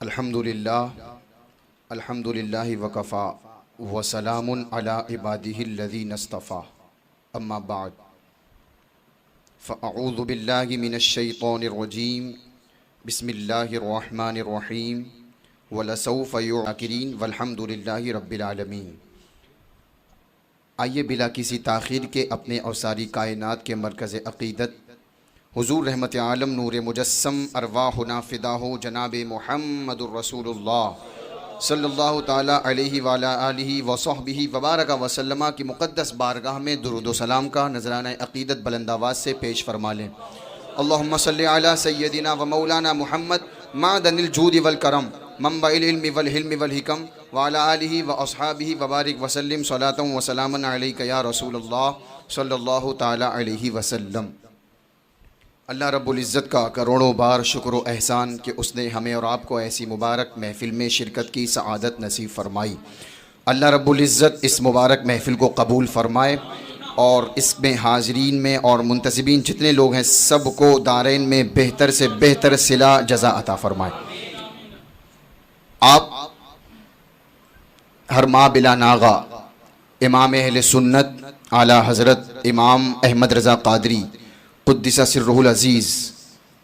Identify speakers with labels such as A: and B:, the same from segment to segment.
A: الحمدللہ وکفا وسلام علی عبادہ الذین اصطفیٰ اما بعد فاعوذ باللہ من الشیطان الرجیم بسم اللہ الرحمن الرحیم ولسوف یعقرین والحمدللہ رب العالمین۔ آئیے بلا کسی تاخیر کے اپنے اور ساری کائنات کے مرکز عقیدت حضور رحمت عالم نور مجسم ارواحنا فدا ہو جناب محمد الرسول اللہ صلی اللہ تعالیٰ علیہ وعلیٰ آلہ وصحبہ وبارک وسلم کی مقدس بارگاہ میں درود و سلام کا نذرانہ عقیدت بلند آواز سے پیش فرما لیں۔ اللہم صلی علی سیدنا و مولانا محمد معدن الجود والکرم منبع العلم والحلم والحکم وعلی آلہ و اصحابہ وبارک وسلم صلاۃ و سلام علیک یا رسول اللہ صلی اللہ تعالیٰ علیہ وسلم۔ اللہ رب العزت کا کروڑوں بار شکر و احسان کہ اس نے ہمیں اور آپ کو ایسی مبارک محفل میں شرکت کی سعادت نصیب فرمائی۔ اللہ رب العزت اس مبارک محفل کو قبول فرمائے اور اس میں حاضرین میں اور منتظمین جتنے لوگ ہیں سب کو دارین میں بہتر سے بہتر صلہ جزا عطا فرمائے۔ آپ ہر ماہ بلا ناغہ امام اہل سنت اعلیٰ حضرت امام احمد رضا قادری قدس سرہ العزیز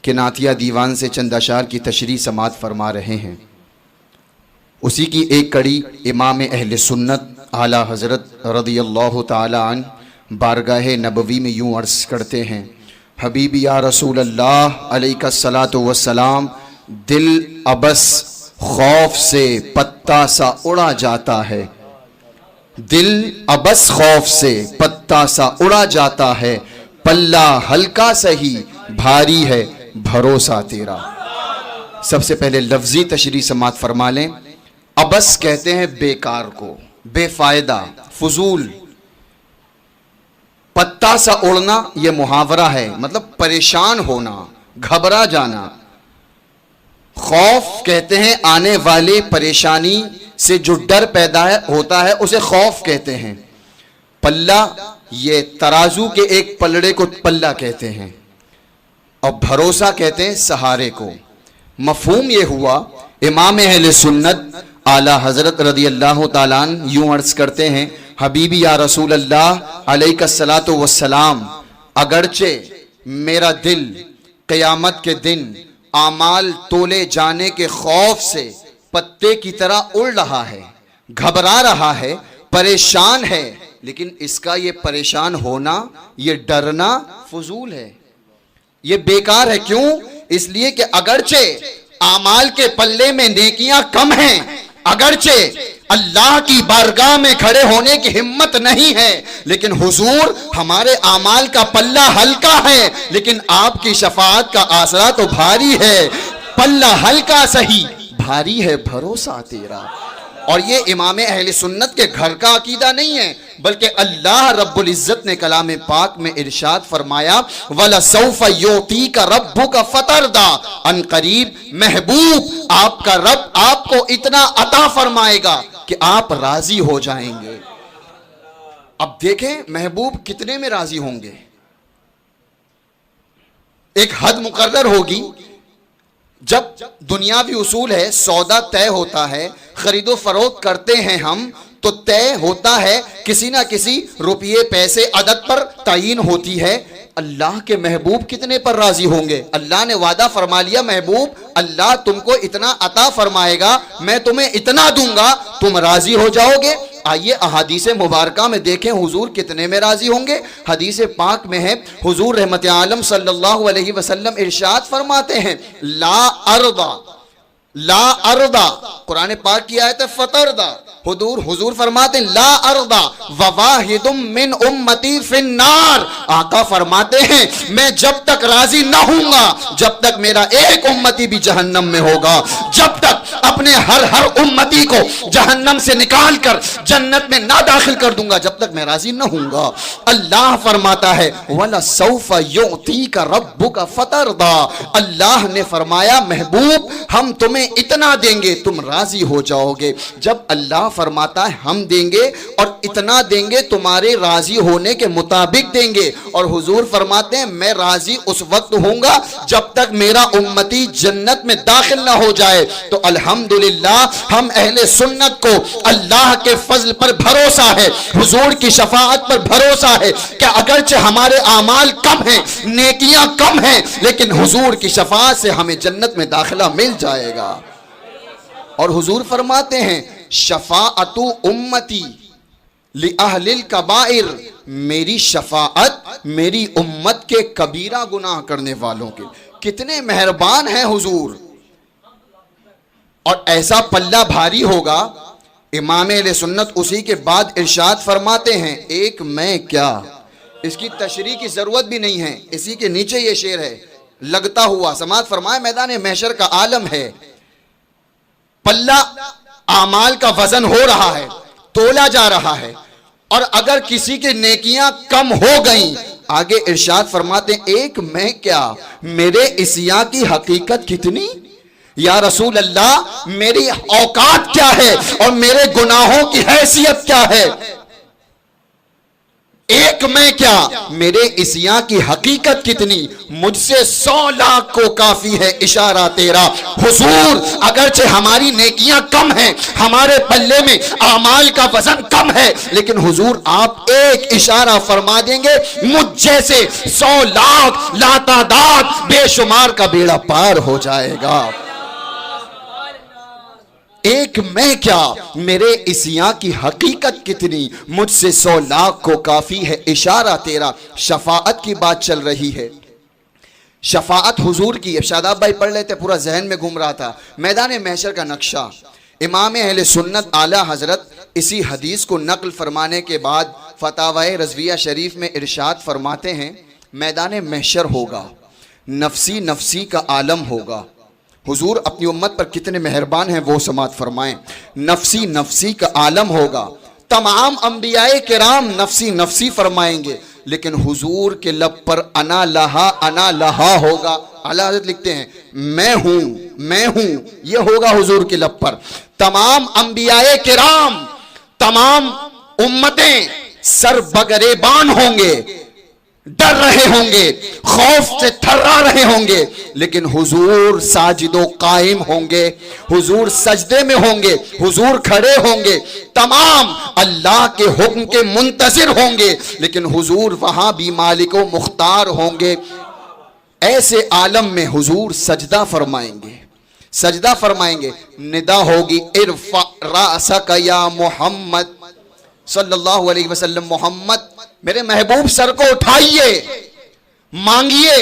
A: کے نعتیہ دیوان سے چند اشعار کی تشریح سماعت فرما رہے ہیں۔ اسی کی ایک کڑی امام اہل سنت اعلیٰ حضرت رضی اللہ تعالی عنہ بارگاہ نبوی میں یوں عرض کرتے ہیں: حبیب یا رسول اللہ علیہ الصلاۃ والسلام، دل ابس خوف سے پتا سا اڑا جاتا ہے، دل ابس خوف سے پتا سا اڑا جاتا ہے، پلہ ہلکا سہی بھاری ہے بھروسہ تیرا۔ سب سے پہلے لفظی تشریح سماعت فرما لیں۔ ابس کہتے ہیں بیکار کو، بے فائدہ، فضول۔ پتا سا اڑنا یہ محاورہ ہے، مطلب پریشان ہونا، گھبرا جانا۔ خوف کہتے ہیں آنے والی پریشانی سے جو ڈر پیدا ہوتا ہے اسے خوف کہتے ہیں۔ پلہ یہ ترازو کے ایک پلڑے کو پلہ کہتے ہیں، اور بھروسہ کہتے ہیں سہارے کو۔ مفہوم یہ ہوا امام اہل سنت اعلیٰ حضرت رضی اللہ تعالیٰ عنہ یوں عرض کرتے ہیں: حبیبی یا رسول اللہ علیہ الصلاۃ والسلام، اگرچہ میرا دل قیامت کے دن اعمال تولے جانے کے خوف سے پتے کی طرح اڑ رہا ہے، گھبرا رہا ہے، پریشان ہے، لیکن اس کا یہ پریشان ہونا، یہ ڈرنا فضول ہے، یہ بیکار ہے۔ کیوں؟ اس لیے کہ اگرچہ اعمال کے پلے میں نیکیاں کم ہیں، اگرچہ اللہ کی بارگاہ میں کھڑے ہونے کی ہمت نہیں ہے، لیکن حضور ہمارے اعمال کا پلہ ہلکا ہے، لیکن آپ کی شفاعت کا آسرا تو بھاری ہے۔ پلہ ہلکا سہی بھاری ہے بھروسہ تیرا۔ اور یہ امام اہل سنت کے گھر کا عقیدہ نہیں ہے، بلکہ اللہ رب العزت نے کلام پاک میں ارشاد فرمایا: وَلَسَوْفَ يُعْطِيكَ رَبُّكَ فَتَرْضَىٰ، ان قریب محبوب آپ کا رب آپ کو اتنا عطا فرمائے گا کہ آپ راضی ہو جائیں گے۔ اب دیکھیں محبوب کتنے میں راضی ہوں گے؟ ایک حد مقرر ہوگی۔ جب دنیاوی اصول ہے، سودا طے ہوتا ہے، خرید و فروخت کرتے ہیں ہم، تو طے ہوتا ہے، کسی نہ کسی روپیے پیسے عدد پر تعین ہوتی ہے۔ اللہ کے محبوب کتنے پر راضی ہوں گے؟ اللہ نے وعدہ فرما لیا: محبوب اللہ تم کو اتنا عطا فرمائے گا، میں تمہیں اتنا دوں گا، تم راضی ہو جاؤ گے۔ آئیے احادیث مبارکہ میں دیکھیں حضور کتنے میں راضی ہوں گے۔ حدیث پاک میں ہے، حضور رحمت عالم صلی اللہ علیہ وسلم ارشاد فرماتے ہیں: لا ارضا، لا ارضا، قرآن پاک کی آیت ہے فترضا۔ حضور فرماتے ہیں: لا ارضا وواحد من امتی فی النار۔ آقا فرماتے ہیں میں جب تک راضی نہ ہوں گا جب تک میرا ایک امتی بھی جہنم میں ہوگا، جب تک اپنے ہر امتی کو جہنم سے نکال کر جنت میں نہ داخل کر دوں گا جب تک میں راضی نہ ہوں گا۔ اللہ فرماتا ہے وَلَسَوْفَ يُعْطِيكَ رَبُّكَ فَتَرْضَىٰ، اللہ نے فرمایا محبوب ہم تمہیں اتنا دیں گے تم راضی ہو جاؤ گے۔ جب اللہ فرماتا ہے ہم دیں گے اور اتنا دیں گے تمہارے راضی ہونے کے مطابق دیں گے، اور حضور فرماتے ہیں میں راضی اس وقت ہوں گا جب تک میرا امتی جنت میں داخل نہ ہو جائے۔ تو الحمدللہ ہم اہل سنت کو اللہ کے فضل پر بھروسہ ہے، حضور کی شفاعت پر بھروسہ ہے کہ اگرچہ ہمارے اعمال کم ہیں، نیکیاں کم ہیں، لیکن حضور کی شفاعت سے ہمیں جنت میں داخلہ مل جائے گا۔ اور حضور فرماتے ہیں شفاعت امتی لأہل الکبائر، میری شفاعت میری امت کے کبیرہ گناہ کرنے والوں کے۔ کتنے مہربان ہیں حضور، اور ایسا پلہ بھاری ہوگا۔ امام اہل سنت اسی کے بعد ارشاد فرماتے ہیں ایک میں کیا، اس کی تشریح کی ضرورت بھی نہیں ہے، اسی کے نیچے یہ شعر ہے لگتا ہوا۔ سماعت فرمائے میدان محشر کا عالم ہے، پلہ اعمال کا وزن ہو رہا ہے، تولا جا رہا ہے، اور اگر کسی کے نیکیاں کم ہو گئیں، آگے ارشاد فرماتے ہیں ایک میں کیا، میرے عصیاں کی حقیقت کتنی، یا رسول اللہ میری اوقات کیا ہے اور میرے گناہوں کی حیثیت کیا ہے۔ ایک میں کیا، میرے عصیاں کی حقیقت کتنی، مجھ سے 100 لاکھ کو کافی ہے اشارہ تیرا۔ حضور اگرچہ ہماری نیکیاں کم ہیں، ہمارے پلے میں اعمال کا وزن کم ہے، لیکن حضور آپ ایک اشارہ فرما دیں گے مجھ جیسے 100 لاکھ لاتعداد بے شمار کا بیڑا پار ہو جائے گا۔ ایک میں کیا، میرے عصیاں کی حقیقت کتنی، مجھ سے 100 لاکھ کو کافی ہے اشارہ تیرا۔ شفاعت کی بات چل رہی ہے، شفاعت حضور کی ہے۔ شاداب بھائی پڑھ لیتے، پورا ذہن میں گھوم رہا تھا۔ میدان محشر کا نقشہ، امام اہل سنت اعلیٰ حضرت اسی حدیث کو نقل فرمانے کے بعد فتاوی رضویہ شریف میں ارشاد فرماتے ہیں میدان محشر ہوگا، نفسی نفسی کا عالم ہوگا۔ حضور اپنی امت پر کتنے مہربان ہیں وہ سماعت فرمائیں۔ نفسی نفسی کا عالم ہوگا، تمام انبیاء کرام نفسی نفسی فرمائیں گے، لیکن حضور کے لب پر انا لہا ہوگا۔ اعلیٰ حضرت لکھتے ہیں میں ہوں، یہ ہوگا حضور کے لب پر۔ تمام انبیاء کرام، تمام امتیں سر بگریبان ہوں گے، ڈر رہے ہوں گے، خوف سے تھرا رہے ہوں گے، لیکن حضور ساجد و قائم ہوں گے، حضور سجدے میں ہوں گے، حضور کھڑے ہوں گے، تمام اللہ کے حکم کے منتظر ہوں گے، لیکن حضور وہاں بھی مالک و مختار ہوں گے۔ ایسے عالم میں حضور سجدہ فرمائیں گے، سجدہ فرمائیں گے، ندا ہوگی ارفع رأسک یا محمد صلی اللہ علیہ وسلم، محمد میرے محبوب سر کو اٹھائیے، مانگیے،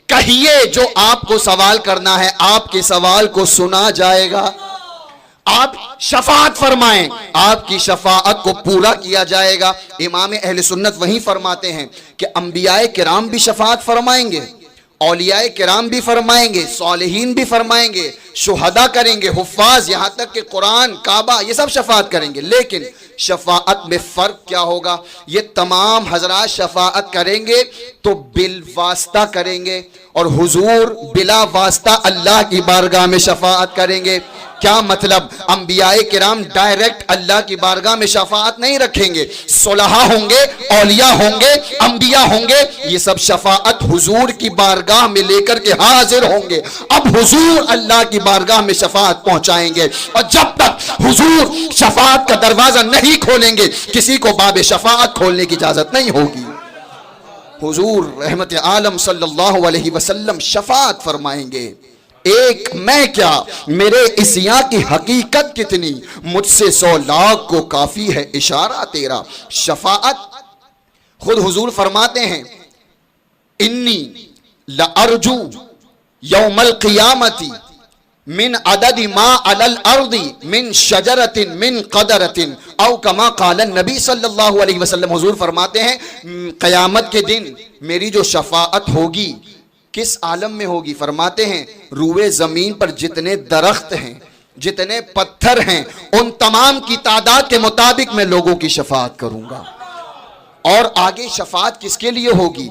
A: کہیے جو آپ کو سوال کرنا ہے، آپ کے سوال کو سنا جائے گا۔ آپ شفاعت فرمائیں، آپ کی شفاعت کو پورا کیا جائے گا۔ امام اہل سنت وہیں فرماتے ہیں کہ انبیاء کرام بھی شفاعت فرمائیں گے، اولیاء کرام بھی فرمائیں گے، صالحین بھی فرمائیں گے، شہداء کریں گے، حفاظ، یہاں تک کہ قرآن، کعبہ، یہ سب شفاعت کریں گے، لیکن شفاعت میں فرق کیا ہوگا؟ یہ تمام حضرات شفاعت کریں گے تو بالواسطہ کریں گے، اور حضور بلا واسطہ اللہ کی بارگاہ میں شفاعت کریں گے۔ کیا مطلب؟ انبیاء کرام ڈائریکٹ اللہ کی بارگاہ میں شفاعت نہیں رکھیں گے، صلحاء ہوں گے، اولیاء ہوں گے، انبیاء ہوں گے، یہ سب شفاعت حضور کی بارگاہ میں لے کر کے حاضر ہوں گے۔ اب حضور اللہ کی بارگاہ میں شفاعت پہنچائیں گے، اور جب تک حضور شفاعت کا دروازہ نہیں کھولیں گے کسی کو باب شفاعت کھولنے کی اجازت نہیں ہوگی۔ حضور رحمت عالم صلی اللہ علیہ وسلم شفاعت فرمائیں گے، ایک میں کیا، میرے عصیاں کی حقیقت کتنی، مجھ سے 100 لاکھ کو کافی ہے اشارہ تیرا۔ شفاعت خود حضور فرماتے ہیں انی لارجو یوم القیامت من عدد ما علی الارض من شجرت من قدرت او کما قال النبی صلی اللہ علیہ وسلم۔ حضور فرماتے ہیں قیامت کے دن میری جو شفاعت ہوگی کس عالم میں ہوگی؟ فرماتے ہیں روئے زمین پر جتنے درخت ہیں جتنے پتھر ہیں ان تمام کی تعداد کے مطابق میں لوگوں کی شفاعت کروں گا. اور آگے شفاعت کس کے لیے ہوگی؟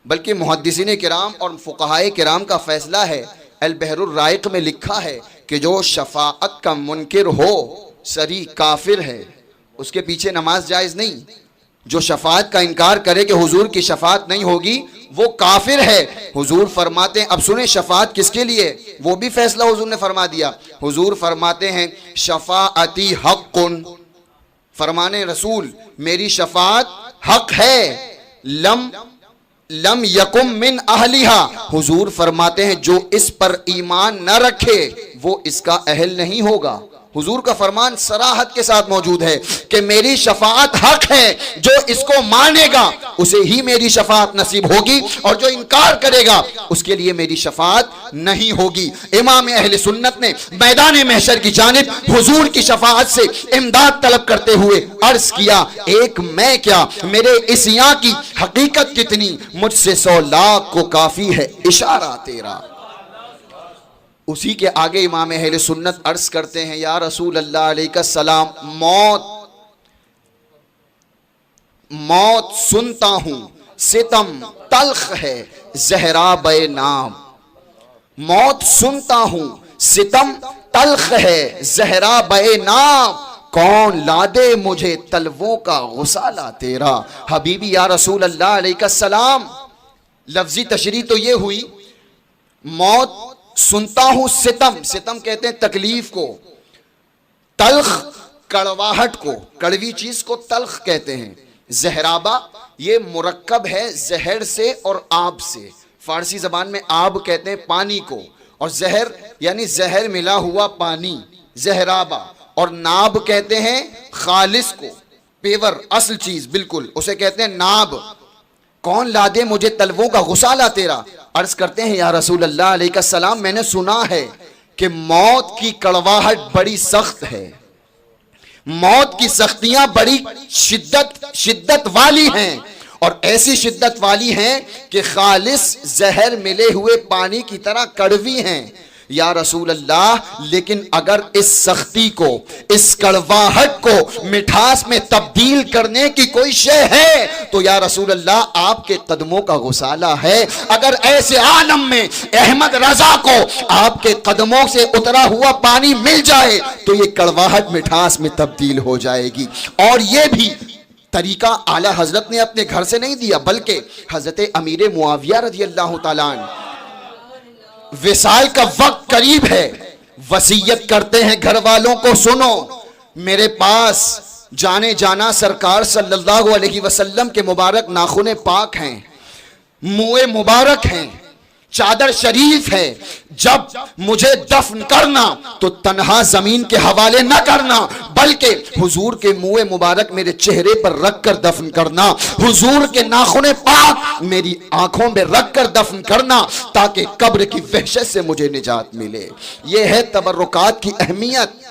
A: بلکہ محدثین کرام اور فقہائے کرام کا فیصلہ ہے. البحر الرائق میں لکھا ہے کہ جو شفاعت کا منکر ہو سری کافر ہے، اس کے پیچھے نماز جائز نہیں. جو شفاعت کا انکار کرے کہ حضور کی شفاعت نہیں ہوگی وہ کافر ہے. حضور فرماتے ہیں، اب سنیں شفاعت کس کے لیے، وہ بھی فیصلہ حضور نے فرما دیا. حضور فرماتے ہیں شفاعتی حق، فرمانے رسول میری شفاعت حق ہے. لم یکم من اہلیہا، حضور فرماتے ہیں جو اس پر ایمان نہ رکھے وہ اس کا اہل نہیں ہوگا. حضور کا فرمان صراحت کے ساتھ موجود ہے کہ میری شفاعت حق ہے، جو اس کو مانے گا اسے ہی میری شفاعت نصیب ہوگی، اور جو انکار کرے گا اس کے لیے میری شفاعت نہیں ہوگی. امام اہل سنت نے میدان محشر کی جانب حضور کی شفاعت سے امداد طلب کرتے ہوئے عرض کیا، ایک میں کیا میرے اس یہاں کی حقیقت کتنی، مجھ سے 100 لاکھ کو کافی ہے اشارہ تیرا. اسی کے آگے امام اہل سنت عرض کرتے ہیں، یا رسول اللہ علیہ السلام، موت سنتا ہوں ستم تلخ ہے زہراب نام. موت سنتا ہوں ستم تلخ ہے زہراب نام، کون لادے مجھے تلووں کا غسالہ تیرا. حبیبی یا رسول اللہ علیہ السلام، لفظی تشریح تو یہ ہوئی، موت سنتا ہوں ستم کہتے ہیں تکلیف کو، تلخ کڑواہٹ کو، کڑوی چیز کو تلخ کہتے ہیں. زہرابہ یہ مرکب ہے زہر سے اور آب سے. فارسی زبان میں آب کہتے ہیں پانی کو، اور زہر یعنی زہر ملا ہوا پانی، زہرابہ. اور ناب کہتے ہیں خالص کو، پیور اصل چیز بالکل، اسے کہتے ہیں ناب. کون لادے مجھے تلووں کا غسالہ تیرا. عرض کرتے ہیں یا رسول اللہ علیہ السلام، میں نے سنا ہے کہ موت کی کڑواہٹ بڑی سخت ہے، موت کی سختیاں بڑی شدت والی ہیں، اور ایسی شدت والی ہیں کہ خالص زہر ملے ہوئے پانی کی طرح کڑوی ہیں. یا رسول اللہ، لیکن اگر اس سختی کو، اس کڑواہٹ کو مٹھاس میں تبدیل کرنے کی کوئی شے ہے تو یا رسول اللہ آپ کے قدموں کا غسالہ ہے. اگر ایسے عالم میں احمد رضا کو آپ کے قدموں سے اترا ہوا پانی مل جائے تو یہ کڑواہٹ مٹھاس میں تبدیل ہو جائے گی. اور یہ بھی طریقہ اعلیٰ حضرت نے اپنے گھر سے نہیں دیا، بلکہ حضرت امیر معاویہ رضی اللہ تعالیٰ عنہ وصال کا وقت قریب ہے، وصیت کرتے ہیں گھر والوں کو، سنو میرے پاس جانے جانا سرکار صلی اللہ علیہ وسلم کے مبارک ناخن پاک ہیں، منہ مبارک ہیں، چادر شریف ہے. جب مجھے دفن کرنا تو تنہا زمین کے حوالے نہ کرنا، بلکہ حضور کے منہ مبارک میرے چہرے پر رکھ کر دفن کرنا، حضور کے ناخن پاک میری آنکھوں میں رکھ کر دفن کرنا، تاکہ قبر کی وحشت سے مجھے نجات ملے. یہ ہے تبرکات کی اہمیت.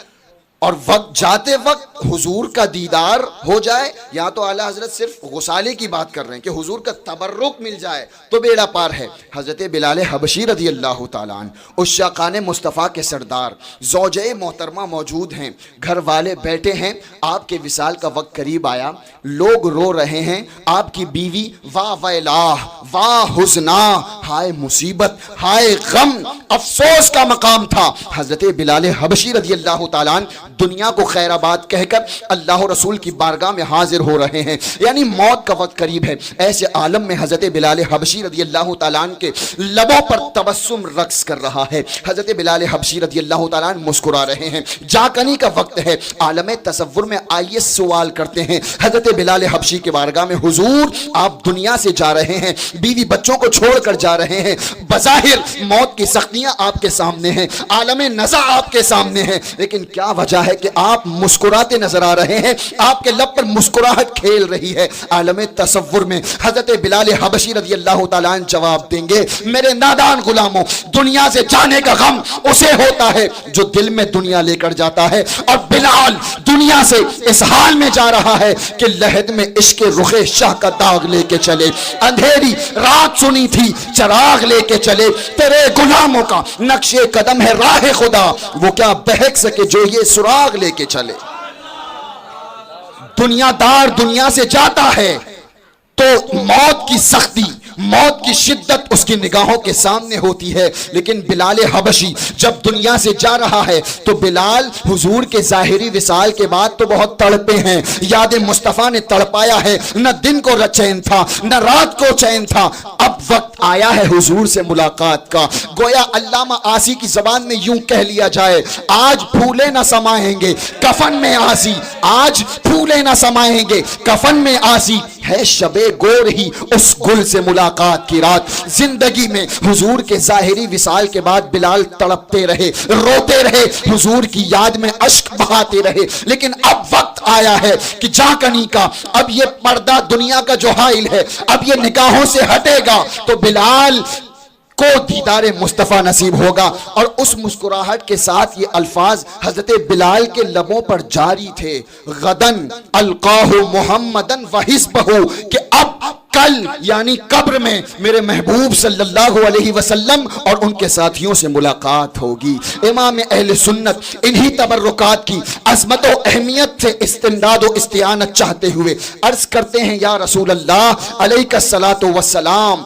A: اور وقت جاتے وقت حضور کا دیدار ہو جائے، یا تو اعلیٰ حضرت صرف غسالے کی بات کر رہے ہیں کہ حضور کا تبرک مل جائے تو بیڑا پار ہے. حضرت بلال حبشی رضی اللہ تعالیٰ عنہ، اس شاقان مصطفیٰ کے سردار، زوجہ محترمہ موجود ہیں، گھر والے بیٹھے ہیں، آپ کے وصال کا وقت قریب آیا، لوگ رو رہے ہیں. آپ کی بیوی واہ ویلاہ، واہ حزنا، ہائے مصیبت، ہائے غم، افسوس کا مقام تھا. حضرت بلال حبشی رضی اللہ تعالیٰ عنہ دنیا کو خیر آباد کہہ کر اللہ و رسول کی بارگاہ میں حاضر ہو رہے ہیں، یعنی موت کا وقت قریب ہے. ایسے عالم میں حضرت بلال حبشی رضی اللہ تعالیٰ عنہ کے لبوں پر تبسم رقص کر رہا ہے. حضرت بلال حبشی رضی اللہ تعالیٰ عنہ مسکرا رہے ہیں. جاکنی کا وقت ہے. عالم تصور میں آئیے سوال کرتے ہیں حضرت بلال حبشی کے بارگاہ میں، حضور آپ دنیا سے جا رہے ہیں، بیوی بچوں کو چھوڑ کر جا رہے ہیں، بظاہر موت کی سختیاں آپ کے سامنے ہیں، عالم نزع آپ کے سامنے ہیں، لیکن کیا وجہ ہے کہ آپ مسکراتے نظر آ رہے ہیں؟ آپ کے لب پر مسکراہٹ کھیل رہی ہے. عالم تصور میں حضرت بلال حبشی رضی اللہ تعالیٰ عنہ جواب دیں گے، میرے نادان غلاموں، دنیا سے جانے کا غم اسے ہوتا ہے جو دل میں دنیا لے کر جاتا ہے، اور بلال دنیا سے اس حال میں جا رہا ہے کہ لحد میں عشق رخ شاہ کا داغ لے کے چلے, اندھیری رات سنی تھی چراغ لے کے چلے, تیرے غلاموں کا نقش قدم ہے راہ خدا, وہ کیا بہک سکے جو یہ سراغ لے کے چلے. دنیا دار دنیا سے جاتا ہے تو موت کی سختی, موت کی شدت اس کی نگاہوں کے سامنے ہوتی ہے, لیکن بلال حبشی جب دنیا سے جا رہا ہے تو بلال حضور کے ظاہری وصال کے بعد تو بہت تڑپے ہیں, یاد مصطفیٰ نے تڑپایا ہے, نہ دن کو چین تھا نہ رات کو چین تھا. اب وقت آیا ہے حضور سے ملاقات کا. گویا علامہ آسی کی زبان میں یوں کہہ لیا جائے, آج پھولے نہ سمائیں گے کفن میں آسی, آج پھولے نہ سمائیں گے کفن میں آسی, ہے شب گور ہی اس گل سے ملاقات کی رات. زندگی میں حضور کے ظاہری وصال کے بعد بلال تڑپتے رہے, روتے رہے, حضور کی یاد میں اشک بہاتے رہے, لیکن اب وقت آیا ہے کہ جاکنی کا, اب یہ پردہ دنیا کا جو حائل ہے اب یہ نگاہوں سے ہٹے گا تو بلال کو دیدار مصطفیٰ نصیب ہوگا. اور اس مسکراہٹ کے ساتھ یہ الفاظ حضرت بلال کے لبوں پر جاری تھے, غدن القاہ محمدن وحزبہ, کہ اب کل یعنی قبر میں میرے محبوب صلی اللہ علیہ وسلم اور ان کے ساتھیوں سے ملاقات ہوگی. امام اہل سنت انہی تبرکات کی عظمت و اہمیت سے استمداد و استعانت چاہتے ہوئے عرض کرتے ہیں, یا رسول اللہ علیہ الصلاۃ والسلام,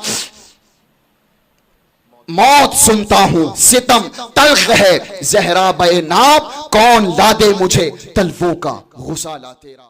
A: موت سنتا ہوں ستم تلخ ہے, زہرا بے ناب کون لا دے مجھے تلووں کا غسالہ تیرا.